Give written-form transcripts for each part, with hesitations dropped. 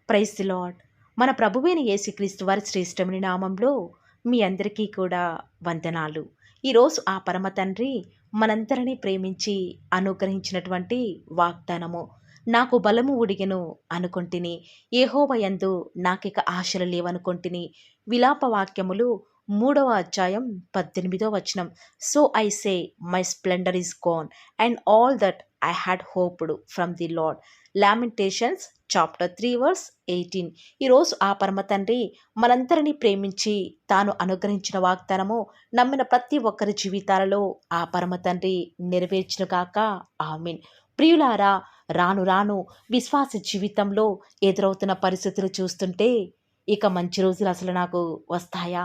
Praise the lord. మన ప్రభువైన యేసుక్రీస్తు వారి శ్రేష్టమైన నామంలో మీ అందరికీ కూడా వందనాలు. ఈరోజు ఆ పరమ తండ్రి మనందరినీ ప్రేమించి అనుగ్రహించినటువంటి వాగ్దానము. నాకు బలము ఉడిగెను అనుకొంటిని, యెహోవా యందు నాకిక ఆశలు లేవనుకొంటిని. విలాప వాక్యములు 3వ అధ్యాయం 18వ వచనం. So I say my splendour is gone and all that I had hoped from the Lord. Lamentations chapter 3 verse 18. ఈరోజు ఆ పరమ తండ్రి మనందరినీ ప్రేమించి తాను అనుగ్రహించిన వాగ్దానము నమ్మిన ప్రతి ఒక్కరి జీవితాలలో ఆ పరమ తండ్రి నెరవేర్చును గాక. ఆమేన్. ప్రియులారా, రాను రాను విశ్వాస జీవితంలో ఎదురవుతున్న పరిస్థితులు చూస్తుంటే ఇక మంచి రోజులు అసలు నాకు వస్తాయా,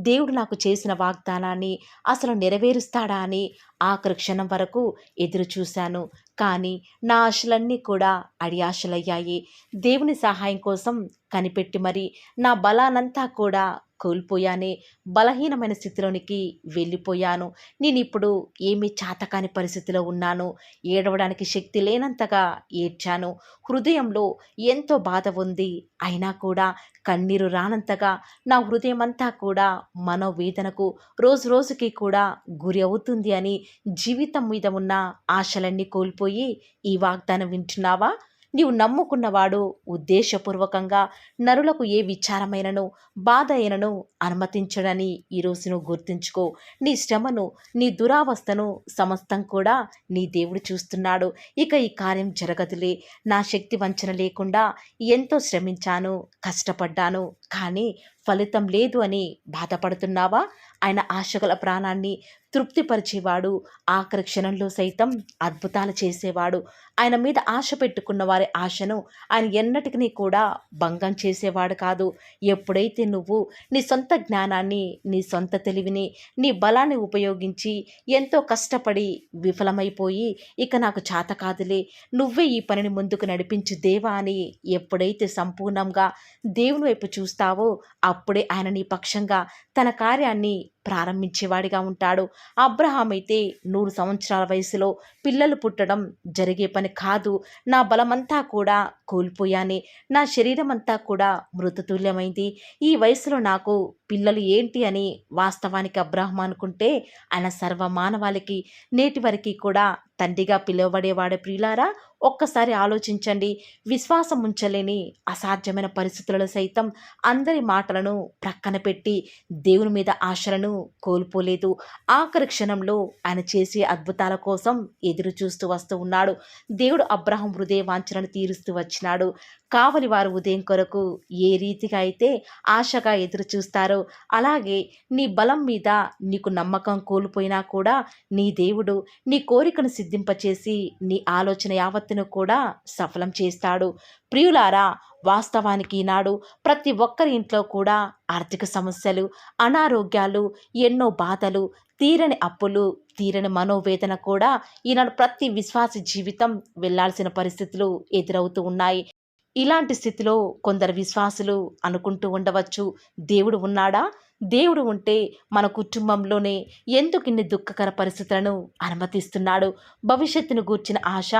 దేవుడు నాకు చేసిన వాగ్దానాన్ని అసలు నెరవేరుస్తాడా అని ఆఖరి క్షణం వరకు ఎదురు చూశాను. కానీ నా ఆశలన్నీ కూడా అడియాశలయ్యాయి. దేవుని సహాయం కోసం కనిపెట్టి మరి నా బలానంతా కూడా కోల్పోయానే. బలహీనమైన స్థితిలోనికి వెళ్ళిపోయాను. నేనిప్పుడు ఏమీ చాతకాని పరిస్థితిలో ఉన్నాను. ఏడవడానికి శక్తి లేనంతగా ఏడ్చాను. హృదయంలో ఎంతో బాధ ఉంది. అయినా కూడా కన్నీరు రానంతగా నా హృదయమంతా కూడా మనోవేదనకు రోజు రోజుకి కూడా గురి అవుతుంది అని జీవితం మీద ఉన్న ఆశలన్నీ కోల్పోయి ఈ వాగ్దానం వింటున్నావా? నీవు నమ్ముకున్నవాడు ఉద్దేశపూర్వకంగా నరులకు ఏ విచారమైనను బాధ అయినను అనుమతించడని ఈరోజు నువ్వు గుర్తుంచుకో. నీ శ్రమను, నీ దురావస్థను సమస్తం కూడా నీ దేవుడు చూస్తున్నాడు. ఇక ఈ కార్యం జరగదులే, నా శక్తి వంచన లేకుండా ఎంతో శ్రమించాను, కష్టపడ్డాను, కానీ ఫలితం లేదు అని బాధపడుతున్నావా? ఆయన ఆశగల ప్రాణాన్ని తృప్తిపరిచేవాడు. ఆఖరి క్షణంలో సైతం అద్భుతాలు చేసేవాడు. ఆయన మీద ఆశ పెట్టుకున్న వారి ఆశను ఆయన ఎన్నటికీ కూడా భంగం చేసేవాడు కాదు. ఎప్పుడైతే నువ్వు నీ సొంత జ్ఞానాన్ని, నీ సొంత తెలివిని, నీ బలాన్ని ఉపయోగించి ఎంతో కష్టపడి విఫలమైపోయి ఇక నాకు చేత కాదులే, నువ్వే ఈ పనిని ముందుకు నడిపించు దేవా అని ఎప్పుడైతే సంపూర్ణంగా దేవుని వైపు చూస్తావో అప్పుడే ఆయన నీ పక్షంగా తన కార్యాన్ని ప్రారంభించేవాడిగా ఉంటాడు. అబ్రహాం అయితే 100 సంవత్సరాల వయసులో పిల్లలు పుట్టడం జరిగే పని కాదు. నా బలమంతా కూడా కోల్పోయానే, నా శరీరం అంతా కూడా మృతతుల్యమైంది. ఈ వయసులో నాకు పిల్లలు ఏంటి అని వాస్తవానికి అబ్రహాం అనుకుంటే ఆయన సర్వమానవాళికి నేటి వరకు కూడా తండ్రిగా పిలువబడేవాడే. ప్రియులారా, ఒక్కసారి ఆలోచించండి. విశ్వాసం ఉంచలేని అసాధ్యమైన పరిస్థితులలో సైతం అందరి మాటలను ప్రక్కన పెట్టి దేవుని మీద ఆశలను కోల్పోలేదు. ఆఖరి క్షణంలో ఆయన చేసే అద్భుతాల కోసం ఎదురు చూస్తూ వస్తూ ఉన్నాడు. దేవుడు అబ్రహాం హృదయ వాంఛనను తీరుస్తూ వచ్చినాడు. కావలి వారు ఉదయం కొరకు ఏ రీతిగా అయితే ఆశగా ఎదురు చూస్తారో అలాగే నీ బలం మీద నీకు నమ్మకం కోల్పోయినా కూడా నీ దేవుడు నీ కోరికను సిద్ధింపచేసి నీ ఆలోచన యావత్తును కూడా సఫలం చేస్తాడు. ప్రియులారా, వాస్తవానికి ఈనాడు ప్రతి ఒక్కరి ఇంట్లో కూడా ఆర్థిక సమస్యలు, అనారోగ్యాలు, ఎన్నో బాధలు, తీరని అప్పులు, తీరని మనోవేదన కూడా ఈనాడు ప్రతి విశ్వాస జీవితం వెళ్లాల్సిన పరిస్థితులు ఎదురవుతూ ఉన్నాయి. ఇలాంటి స్థితిలో కొందరు విశ్వాసులు అనుకుంటూ ఉండవచ్చు, దేవుడు ఉన్నాడా? దేవుడు ఉంటే మన కుటుంబంలోనే ఎందుకు ఇన్ని దుఃఖకర పరిస్థితులను అనుమతిస్తున్నాడు? భవిష్యత్తును గూర్చిన ఆశ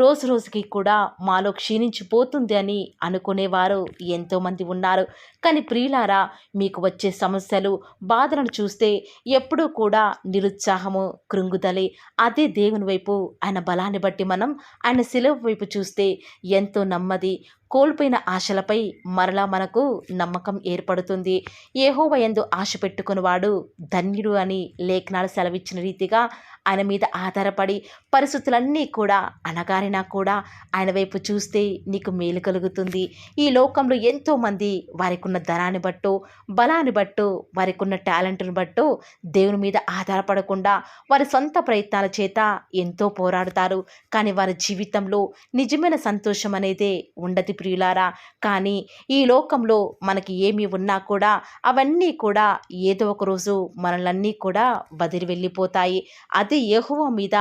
రోజు రోజుకి కూడా మాలో క్షీణించిపోతుంది అని అనుకునేవారు ఎంతోమంది ఉన్నారు. కానీ ప్రియులారా, మీకు వచ్చే సమస్యలు, బాధలను చూస్తే ఎప్పుడూ కూడా నిరుత్సాహము, కృంగుదలే. అదే దేవుని వైపు ఆయన బలాన్ని బట్టి మనం ఆయన శిలువ వైపు చూస్తే ఎంతో నెమ్మది, కోల్పోయిన ఆశలపై మరలా మనకు నమ్మకం ఏర్పడుతుంది. యెహోవా యందు ఆశ పెట్టుకునివాడు ధన్యుడు అని లేఖనాలు సెలవిచ్చిన రీతిగా ఆయన మీద ఆధారపడి పరిస్థితులన్నీ కూడా అనగారినా కూడా ఆయన వైపు చూస్తే నీకు మేలు కలుగుతుంది. ఈ లోకంలో ఎంతోమంది వారికి ఉన్న ధనాన్ని బట్టో, బలాన్ని బట్టో, వారికి ఉన్న టాలెంట్ను బట్టో దేవుని మీద ఆధారపడకుండా వారి సొంత ప్రయత్నాల చేత ఎంతో పోరాడుతారు. కానీ వారి జీవితంలో నిజమైన సంతోషం అనేదే ఉండదు ప్రియులారా. కానీ ఈ లోకంలో మనకి ఏమి ఉన్నా కూడా అవన్నీ కూడా ఏదో ఒక రోజు మనల్ని కూడా వదిలి వెళ్ళిపోతాయి. అదే యెహోవా మీద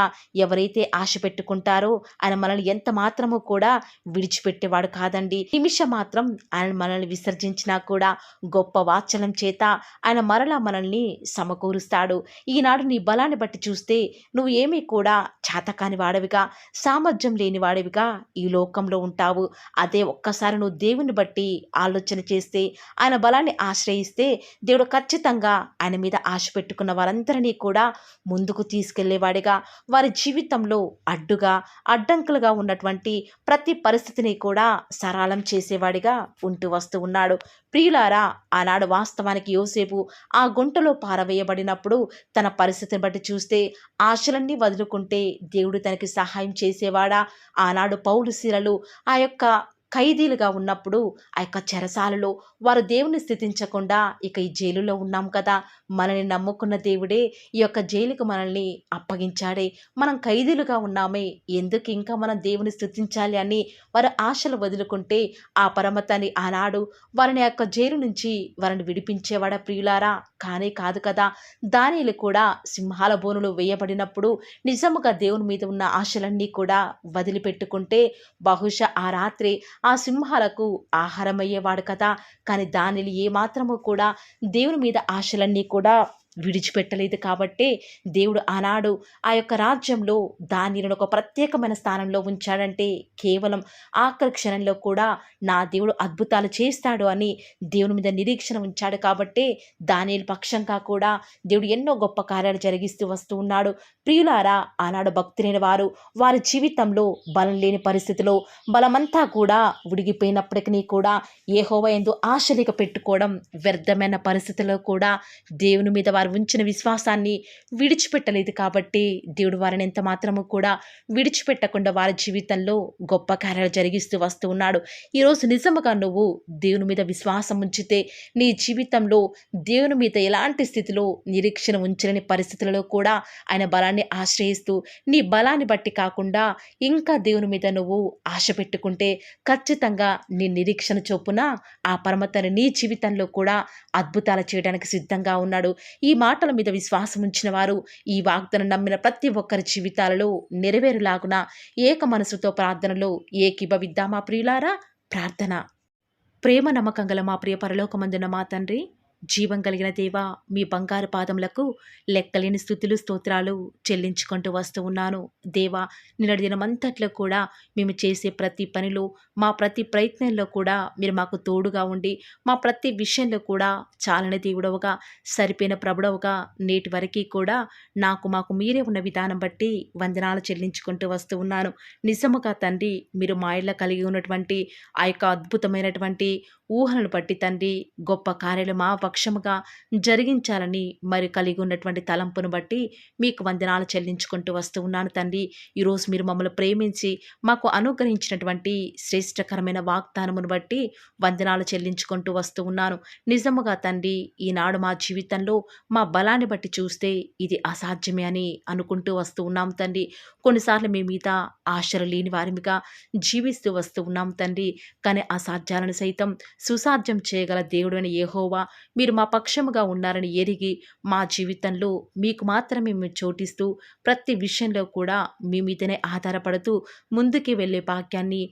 ఎవరైతే ఆశ పెట్టుకుంటారో ఆయన మనల్ని ఎంత మాత్రము కూడా విడిచిపెట్టేవాడు కాదండి. నిమిషం మాత్రం ఆయన మనల్ని విసర్జించినా కూడా గొప్ప వాత్సల్యం చేత ఆయన మరలా మనల్ని సమకూరుస్తాడు. ఈనాడు నీ బలాన్ని బట్టి చూస్తే నువ్వు ఏమీ కూడా చేతకాని వాడివిగా, సామర్థ్యం లేని వాడివిగా ఈ లోకంలో ఉంటావు. అదే ఒక్కసారి నువ్వు దేవుని బట్టి ఆలోచన చేస్తే, ఆయన బలాన్ని ఆశ్రయిస్తే, దేవుడు ఖచ్చితంగా ఆయన మీద ఆశ పెట్టుకున్న వారందరినీ కూడా ముందుకు తీసుకెళ్లేవాడిగా, వారి జీవితంలో అడ్డుగా, అడ్డంకులుగా ఉన్నటువంటి ప్రతి పరిస్థితిని కూడా సరళం చేసేవాడిగా ఉంటూ వస్తూ ఉన్నాడు. ప్రియులారా, ఆనాడు వాస్తవానికి యోసేపు ఆ గుంటలో పారవేయబడినప్పుడు తన పరిస్థితిని బట్టి చూస్తే ఆశలన్నీ వదులుకుంటే దేవుడు తనకి సహాయం చేసేవాడా? ఆనాడు పౌలు శీలలు ఆ యొక్క ఖైదీలుగా ఉన్నప్పుడు ఆ యొక్క చెరసాలలో వారు దేవుని స్థుతించకుండా ఇక ఈ జైలులో ఉన్నాం కదా, మనల్ని నమ్ముకున్న దేవుడే ఈ యొక్క జైలుకు మనల్ని అప్పగించాడే, మనం ఖైదీలుగా ఉన్నామే, ఎందుకు ఇంకా మనం దేవుని స్థుతించాలి అని వారి ఆశలు వదులుకుంటే ఆ పరమతని ఆనాడు వారిని యొక్క జైలు నుంచి వారిని విడిపించేవాడ ప్రియులారా? కానే కాదు కదా. దానియేలు కూడా సింహాల బోనులో వేయబడినప్పుడు నిజముగా దేవుని మీద ఉన్న ఆశలన్నీ కూడా వదిలిపెట్టుకుంటే బహుశా ఆ రాత్రి ఆ సింహాలకు ఆహారమయ్యేవాడు కదా. కానీ దానియేలు ఏమాత్రము కూడా దేవుని మీద ఆశలన్నీ కూడా విడిచిపెట్టలేదు కాబట్టే దేవుడు ఆనాడు ఆ యొక్క రాజ్యంలో దానియేలును ఒక ప్రత్యేకమైన స్థానంలో ఉంచాడంటే కేవలం ఆఖరి క్షణంలో కూడా నా దేవుడు అద్భుతాలు చేస్తాడు అని దేవుని మీద నిరీక్షణ ఉంచాడు కాబట్టే దానియేలు పక్షంగా కూడా దేవుడు ఎన్నో గొప్ప కార్యాలు జరిగిస్తూ వస్తూ ఉన్నాడు. ప్రియులారా, ఆనాడు భక్తులైన వారు వారి జీవితంలో బలం లేని పరిస్థితిలో బలమంతా కూడా ఉడిగిపోయినప్పటికీ కూడా యెహోవా యందు ఆశలిక పెట్టుకోవడం వ్యర్థమైన పరిస్థితుల్లో కూడా దేవుని మీద వారు ఉంచిన విశ్వాసాన్ని విడిచిపెట్టలేదు కాబట్టి దేవుడు వారిని ఎంత మాత్రము కూడా విడిచిపెట్టకుండా వారి జీవితంలో గొప్ప కార్యాలు జరిగిస్తూ వస్తూ ఉన్నాడు. ఈరోజు నిజముగా నువ్వు దేవుని మీద విశ్వాసం ఉంచితే నీ జీవితంలో దేవుని మీద ఎలాంటి స్థితిలో నిరీక్షణ ఉంచలేని పరిస్థితులలో కూడా ఆయన బలాన్ని ఆశ్రయిస్తూ నీ బలాన్ని బట్టి కాకుండా ఇంకా దేవుని మీద నువ్వు ఆశ పెట్టుకుంటే ఖచ్చితంగా నీ నిరీక్షణ చొప్పున ఆ పరమతని నీ జీవితంలో కూడా అద్భుతాలు చేయడానికి సిద్ధంగా ఉన్నాడు. ఈ మాటల మీద విశ్వాసం ఉంచిన వారు ఈ వాగ్దానం నమ్మిన ప్రతి ఒక్కరి జీవితాలలో నెరవేరులాగున ఏక మనసుతో ప్రార్థనలో ఏకీభవిద్దామా ప్రియులారా? ప్రార్థన. ప్రేమ నమ్మకం గల మా ప్రియ పరలోకమందున మా తండ్రి, జీవం కలిగిన దేవా, మీ బంగారు పాదములకు లెక్కలేని స్తుతులు స్తోత్రాలు చెల్లించుకుంటూ వస్తూ ఉన్నాను. దేవా, నిన్నటి దినమంతట్లో కూడా మేము చేసే ప్రతి పనిలో, మా ప్రతి ప్రయత్నంలో కూడా మీరు మాకు తోడుగా ఉండి, మా ప్రతి విషయంలో కూడా చాలని దేవుడవుగా, సరిపోయిన ప్రభుడవుగా నేటి వరకు కూడా మాకు మీరే ఉన్న విధానం బట్టి వందనాలు చెల్లించుకుంటూ వస్తూ ఉన్నాను. నిజముగా తండ్రి, మీరు మా ఇళ్ళ కలిగి ఉన్నటువంటి ఆ యొక్క అద్భుతమైనటువంటి ఊహలను బట్టి తండ్రి గొప్ప కార్యాలు మా పక్షముగా జరిగించాలని మరి కలిగి ఉన్నటువంటి తలంపును బట్టి మీకు వందనాలు చెల్లించుకుంటూ వస్తూ ఉన్నాను తండ్రి. ఈరోజు మీరు మమ్మల్ని ప్రేమించి మాకు అనుగ్రహించినటువంటి శ్రేష్టకరమైన వాగ్దానమును బట్టి వందనాలు చెల్లించుకుంటూ వస్తూ ఉన్నాను. నిజముగా తండ్రి, ఈనాడు మా జీవితంలో మా బలాన్ని బట్టి చూస్తే ఇది అసాధ్యమే అని అనుకుంటూ వస్తూ ఉన్నాం తండ్రి. కొన్నిసార్లు మీ మీద ఆశలు లేని వారిగా జీవిస్తూ వస్తూ ఉన్నాం తండ్రి. కానీ అసాధ్యాలను సైతం సుసాధ్యం చేయగల దేవుడు అని యెహోవా మీరు మా పక్షముగా ఉన్నారని ఎరిగి మా జీవితంలో మీకు మాత్రమే మేము చోటిస్తూ ప్రతి విషయంలో కూడా మీ మీదనే ఆధారపడుతూ ముందుకి వెళ్ళే భాగ్యాన్ని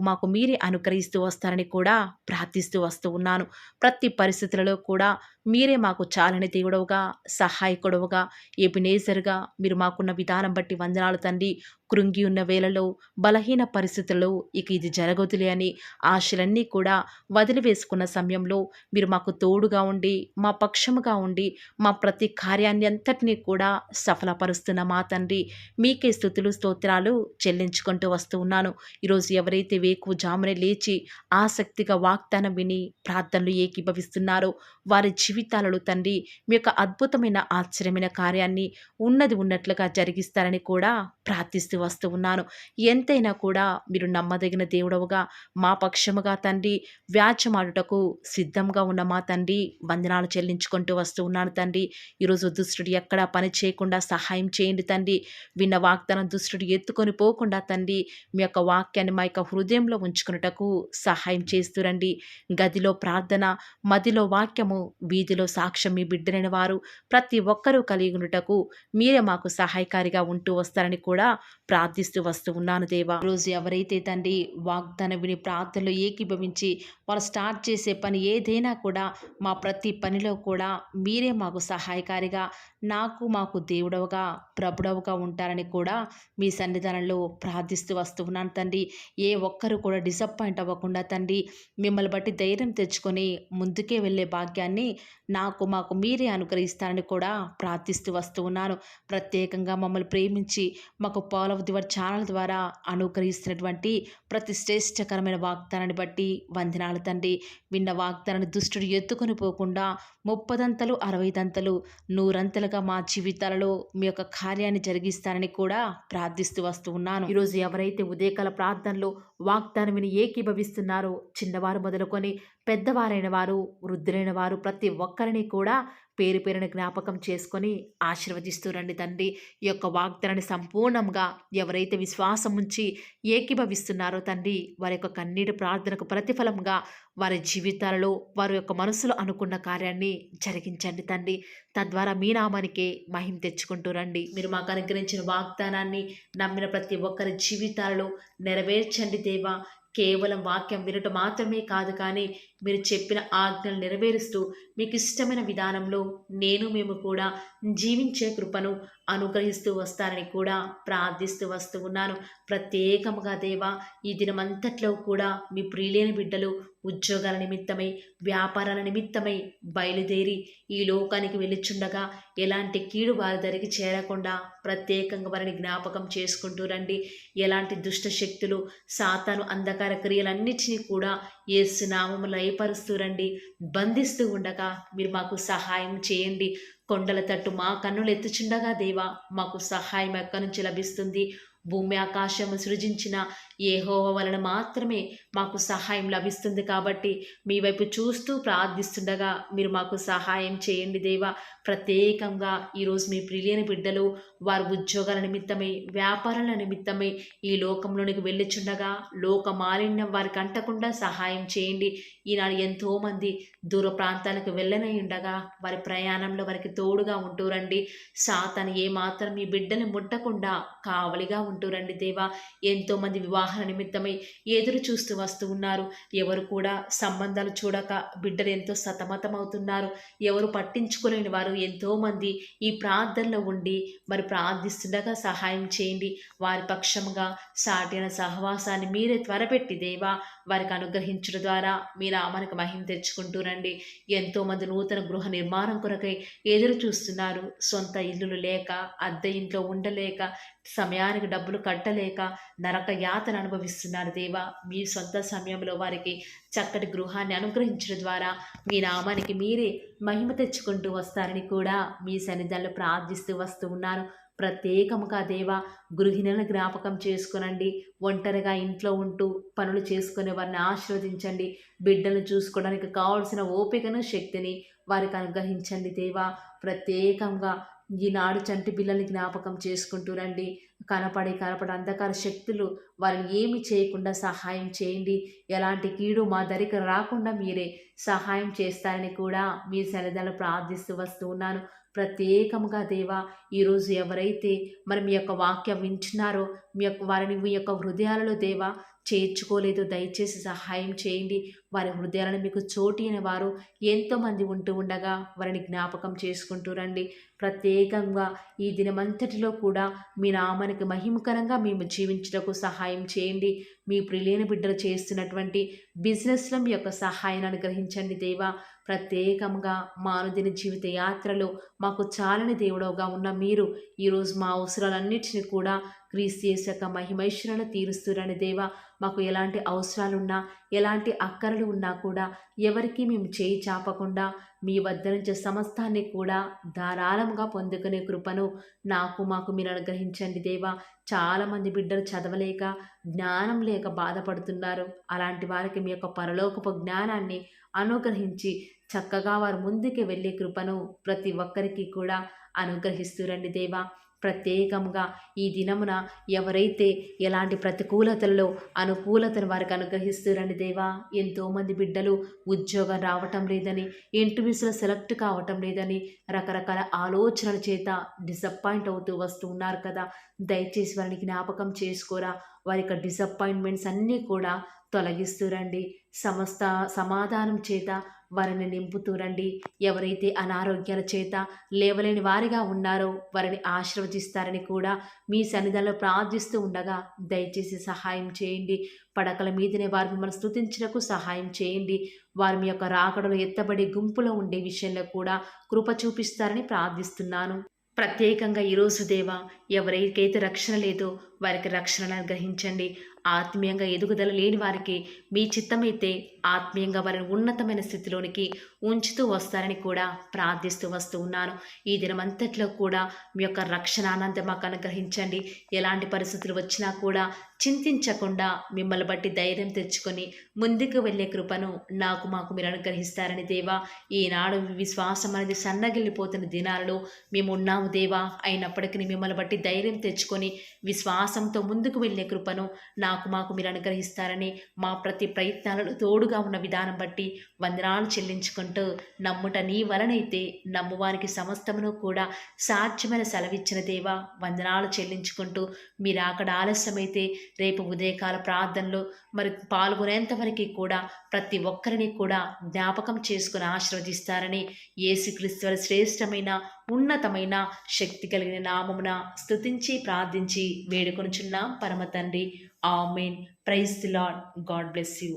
మాకు మీరే అనుగ్రహిస్తూ వస్తారని కూడా ప్రార్థిస్తూ వస్తూ ఉన్నాను. ప్రతి పరిస్థితులలో కూడా మీరే మాకు చాలని దేవుడవుగా, సహాయకుడవుగా, ఎబినేజర్గా మీరు మాకున్న విధానం బట్టి వందనాలు తండ్రి. కృంగి ఉన్న వేళలో, బలహీన పరిస్థితుల్లో ఇక ఇది జరగదులే అని ఆశలన్నీ కూడా వదిలివేసుకున్న సమయంలో మీరు మాకు తోడుగా ఉండి, మా పక్షముగా ఉండి, మా ప్రతి కార్యాన్ని అంతటినీ కూడా సఫలపరుస్తున్న మా తండ్రి, మీకే స్తుతులు స్తోత్రాలు చెల్లించుకుంటూ వస్తూ ఉన్నాను. ఈరోజు ఎవరైతే వేకువజామునే లేచి ఆసక్తిగా వాగ్దానం విని ప్రార్థనలు ఏకీభవిస్తున్నారో వారి జీవితాలలో తండ్రి మీ యొక్క అద్భుతమైన ఆశ్చర్యమైన కార్యాన్ని ఉన్నది ఉన్నట్లుగా జరిగిస్తారని కూడా ప్రార్థిస్తూ వస్తూ ఉన్నాను. ఎంతైనా కూడా మీరు నమ్మదగిన దేవుడవుగా మా పక్షముగా తండ్రి వ్యాజ్యమాడుటకు సిద్ధంగా ఉన్న మా తండ్రి వందనాలు చెల్లించుకుంటూ వస్తూ ఉన్నాను తండ్రి. ఈరోజు దుష్టుడు ఎక్కడా పని చేయకుండా సహాయం చేయండి తండ్రి. విన్న వాగ్దానం దుష్టుడు ఎత్తుకొని పోకుండా తండ్రి మీ యొక్క వాక్యాన్ని మా యొక్క హృదయంలో ఉంచుకున్నటకు సహాయం చేస్తురండి. గదిలో ప్రార్థన, మదిలో వాక్యము, వీధి వీధిలో సాక్ష్యం మీ బిడ్డలైన వారు ప్రతి ఒక్కరూ కలిగి ఉండుటకు మీరే మాకు సహాయకారిగా ఉంటూ వస్తారని కూడా ప్రార్థిస్తూ వస్తూ ఉన్నాను దేవా. రోజు ఎవరైతే తండ్రి వాగ్దానం విని ప్రార్థనలో ఏకీభవించి వాళ్ళు స్టార్ట్ చేసే పని ఏదైనా కూడా మా ప్రతి పనిలో కూడా మీరే మాకు సహాయకారిగా మాకు దేవుడవుగా ప్రభుడవుగా ఉంటారని కూడా మీ సన్నిధానంలో ప్రార్థిస్తూ వస్తూ ఉన్నాను తండ్రి. ఏ ఒక్కరు కూడా డిసప్పాయింట్ అవ్వకుండా తండ్రి మిమ్మల్ని బట్టి ధైర్యం తెచ్చుకొని ముందుకే వెళ్ళే భాగ్యాన్ని మాకు మీరే అనుగ్రహిస్తారని కూడా ప్రార్థిస్తూ వస్తూ ఉన్నాను. ప్రత్యేకంగా మమ్మల్ని ప్రేమించి మాకు Paul of the Word channel ద్వారా అనుగ్రహిస్తున్నటువంటి ప్రతి శ్రేష్టకరమైన వాగ్దానాన్ని బట్టి వందనాలు తండ్రి. విన్న వాగ్దానాన్ని దుష్టుడు ఎత్తుకొని పోకుండా 30 60 100 మా జీవితాలలో మీ యొక్క కార్యాన్ని జరిగిస్తారని కూడా ప్రార్థిస్తూ వస్తూ ఉన్నాను. ఈరోజు ఎవరైతే ఉదయకాల ప్రార్థనలో వాగ్దానం విని ఏకీభవిస్తున్నారో చిన్నవారు మొదలుకొని పెద్దవారైన వారు వృద్ధులైన వారు ప్రతి ఒక్కరిని కూడా పేరు పేరున జ్ఞాపకం చేసుకొని ఆశీర్వదిస్తూ రండి తండ్రి. ఈ యొక్క వాగ్దానాన్ని సంపూర్ణంగా ఎవరైతే విశ్వాసం ఉంచి ఏకీభవిస్తున్నారో తండ్రి వారి యొక్క కన్నీటి ప్రార్థనకు ప్రతిఫలంగా వారి జీవితాలలో వారి యొక్క మనసులో అనుకున్న కార్యాన్ని జరిగించండి తండ్రి. తద్వారా మీ నామానికే మహిమ తెచ్చుకుంటూ రండి. మీరు మాకు అనుగ్రహించిన వాగ్దానాన్ని నమ్మిన ప్రతి ఒక్కరి జీవితాలలో నెరవేర్చండి దేవా. కేవలం వాక్యం వినటం మాత్రమే కాదు, కానీ మీరు చెప్పిన ఆజ్ఞలు నెరవేరుస్తూ మీకు ఇష్టమైన విధానంలో మేము కూడా జీవించే కృపను అనుగ్రహిస్తూ వస్తారని కూడా ప్రార్థిస్తూ వస్తూ ఉన్నాను. ప్రత్యేకముగా దేవా ఈ దినమంతట్లో కూడా మీ ప్రియులైన బిడ్డలు ఉద్యోగాల నిమిత్తమై వ్యాపారాల నిమిత్తమై బయలుదేరి ఈ లోకానికి వెళ్ళిచుండగా ఎలాంటి కీడు వారి దరికి చేరకుండా ప్రత్యేకంగా వారిని జ్ఞాపకం చేసుకుంటూ రండి. ఎలాంటి దుష్ట శక్తులు సాతాను అంధకార క్రియలన్నిటినీ కూడా యేసు నామములో లయపరుస్తూ రండి. బంధిస్తూ ఉండగా మీరు మాకు సహాయం చేయండి. కొండల తట్టు మా కన్నులు ఎత్తుచుండగా దేవా మాకు సహాయం ఎక్కడి నుంచి లభిస్తుంది? భూమి ఆకాశము సృజించిన యెహోవా వలన మాత్రమే మాకు సహాయం లభిస్తుంది. కాబట్టి మీ వైపు చూస్తూ ప్రార్థిస్తుండగా మీరు మాకు సహాయం చేయండి దేవా. ప్రత్యేకంగా ఈరోజు మీ ప్రియులైన బిడ్డలు వారి ఉద్యోగాల నిమిత్తమై వ్యాపారాల నిమిత్తమై ఈ లోకంలోనికి వెళ్ళిచుండగా లోక మాలిన్యం వారికి అంటకుండా సహాయం చేయండి. ఈనాడు ఎంతోమంది దూర ప్రాంతాలకు వెళ్ళనై ఉండగా వారి ప్రయాణంలో వారికి తోడుగా ఉంటూ రండి. సాతాను ఏమాత్రం మీ బిడ్డని ముట్టకుండా కావలిగా ఉంటూ రండి దేవా. ఎంతోమంది వివాహాల నిమిత్తమై ఎదురు చూస్తూ వస్తూ ఉన్నారు. ఎవరు కూడా సంబంధాలు చూడక బిడ్డలు ఎంతో సతమతమవుతున్నారు. ఎవరు పట్టించుకోలేని వారు ఎంతోమంది ఈ ప్రార్థనలో ఉండి మరి ప్రార్థిస్తుండగా సహాయం చేయండి. వారి పక్షముగా సాటిన సహవాసాన్ని మీరే త్వరపెట్టి దేవా వారికి అనుగ్రహించడం ద్వారా మీ నామానికి మహిమ తెచ్చుకుంటూ రండి. ఎంతోమంది నూతన గృహ నిర్మాణం కొరకై ఎదురు చూస్తున్నారు. సొంత ఇల్లులు లేక అద్దె ఇంట్లో ఉండలేక సమయానికి డబ్బులు కట్టలేక నరక యాతన అనుభవిస్తున్నారు దేవా. మీ సొంత సమయంలో వారికి చక్కటి గృహాన్ని అనుగ్రహించడం ద్వారా మీ నామానికి మీరే మహిమ తెచ్చుకుంటూ వస్తారని కూడా మీ సన్నిధానంలో ప్రార్థిస్తూ వస్తూ ఉన్నాను. ప్రత్యేకముగా దేవా గృహిణులను జ్ఞాపకం చేసుకునండి. ఒంటరిగా ఇంట్లో ఉంటూ పనులు చేసుకునే వారిని ఆశీర్వదించండి. బిడ్డలను చూసుకోవడానికి కావాల్సిన ఓపికను శక్తిని వారికి అనుగ్రహించండి దేవా. ప్రత్యేకంగా ఈనాడు చంటి పిల్లల్ని జ్ఞాపకం చేసుకుంటూ రండి. కనపడి అంధకార శక్తులు వారిని ఏమి చేయకుండా సహాయం చేయండి. ఎలాంటి కీడు మా దరికి రాకుండా మీరే సహాయం చేస్తారని కూడా మీ సన్నిధానంలో ప్రార్థిస్తూ వస్తూ ఉన్నాను. ప్రత్యేకముగా దేవా ఈరోజు ఎవరైతే మరి మీ యొక్క వాక్యం వింటున్నారో వారిని మీ యొక్క హృదయాలలో దేవా చేర్చుకోలేదు, దయచేసి సహాయం చేయండి. వారి హృదయాలను మీకు చోటి అయిన వారు ఎంతోమంది ఉంటూ ఉండగా వారిని జ్ఞాపకం చేసుకుంటూ రండి. ప్రత్యేకంగా ఈ దినమంతటిలో కూడా మీ నామానికి మహిమకరంగా మేము జీవించడానికి సహాయం చేయండి. మీ ప్రియులైన బిడ్డలు చేస్తున్నటువంటి బిజినెస్లో మీ యొక్క సహాయాన్ని అనుగ్రహించండి దేవా. ప్రత్యేకంగా మా అనుదిన జీవిత యాత్రలో మాకు చాలని దేవుడవుగా ఉన్న మీరు ఈరోజు మా అవసరాలన్నిటిని కూడా క్రీస్తు యేసు యొక్క మహిమైశ్వరాలను తీరుస్తురని దేవా. మాకు ఎలాంటి అవసరాలున్నా ఎలాంటి అక్కరలు ఉన్నా కూడా ఎవరికి మేము చేయి చాపకుండా మీ వద్ద నుంచి సమస్తాన్ని కూడా ధారాళంగా పొందుకునే కృపను మాకు మీరు అనుగ్రహించండి దేవా. చాలామంది బిడ్డలు చదవలేక జ్ఞానం లేక బాధపడుతున్నారు. అలాంటి వారికి మీ యొక్క పరలోకపు జ్ఞానాన్ని అనుగ్రహించి చక్కగా వారు ముందుకు వెళ్ళే కృపను ప్రతి ఒక్కరికి కూడా అనుగ్రహిస్తురండి దేవా. ప్రత్యేకంగా ఈ దినమున ఎవరైతే ఎలాంటి ప్రతికూలతలలో అనుకూలతను వారికి అనుగ్రహిస్తురండి దేవా. ఎంతోమంది బిడ్డలు ఉద్యోగం రావటం లేదని, ఇంటర్వ్యూస్లో సెలెక్ట్ కావటం లేదని రకరకాల ఆలోచనల చేత డిసప్పాయింట్ అవుతూ వస్తూ ఉన్నారు కదా. దయచేసి వారిని జ్ఞాపకం చేసుకోరా. వారి యొక్క డిసప్పాయింట్మెంట్స్ అన్నీ కూడా తొలగిస్తూరండి. సమస్త సమాధానం చేత వారిని నింపుతూరండి. ఎవరైతే అనారోగ్యాల చేత లేవలేని వారిగా ఉన్నారో వారిని ఆశీర్వదిస్తారని కూడా మీ సన్నిధిలో ప్రార్థిస్తూ ఉండగా దయచేసి సహాయం చేయండి. పడకల మీదనే వారు మిమ్మల్ని స్తుతించుటకు సహాయం చేయండి. వారి మీ యొక్క రాకడలో ఎత్తబడి గుంపులో ఉండే విషయంలో కూడా కృప చూపిస్తారని ప్రార్థిస్తున్నాను. ప్రత్యేకంగా ఈరోజు దేవా, ఎవరికైతే రక్షణ లేదో వారికి రక్షణను అనుగ్రహించండి. ఆత్మీయంగా ఎదుగుదల లేని వారికి మీ చిత్తమైతే ఆత్మీయంగా వారిని ఉన్నతమైన స్థితిలోనికి ఉంచుతూ వస్తారని కూడా ప్రార్థిస్తూ వస్తూ ఉన్నాను. ఈ దినమంతట్లో కూడా మీ యొక్క రక్షణ ఆనందం మాకు అనుగ్రహించండి. ఎలాంటి పరిస్థితులు వచ్చినా కూడా చింతించకుండా మిమ్మల్ని బట్టి ధైర్యం తెచ్చుకొని ముందుకు వెళ్ళే కృపను మాకు మీరు అనుగ్రహిస్తారని దేవా. ఈనాడు విశ్వాసం అనేది సన్నగిల్లిపోతున్న దినాలలో మేము ఉన్నాము దేవా. అయినప్పటికీ మిమ్మల్ని బట్టి ధైర్యం తెచ్చుకొని విశ్వాసంతో ముందుకు వెళ్ళే కృపను మాకు మీరు అనుగ్రహిస్తారని మా ప్రతి ప్రయత్నాలను తోడుగా ఉన్న విధానం బట్టి వందనాలు చెల్లించుకుంటూ, నమ్ముట నీ వలనైతే నమ్మువానికి సమస్తమును కూడా సాధ్యమైన సెలవిచ్చిన దేవా వందనాలు చెల్లించుకుంటూ, మీరు అక్కడ ఆలస్యమైతే రేపు ఉదయకాల ప్రార్థనలో మరి పాల్గొనేంతవరకు కూడా ప్రతి ఒక్కరిని కూడా జ్ఞాపకం చేసుకుని ఆశీర్వదిస్తారని యేసుక్రీస్తు వారి శ్రేష్టమైన ఉన్నతమైన శక్తి కలిగిన నామమున స్తుతించి ప్రార్థించి వేడుకొనుచున్నాం పరమ తండ్రి. Amen. Praise the Lord. God bless you.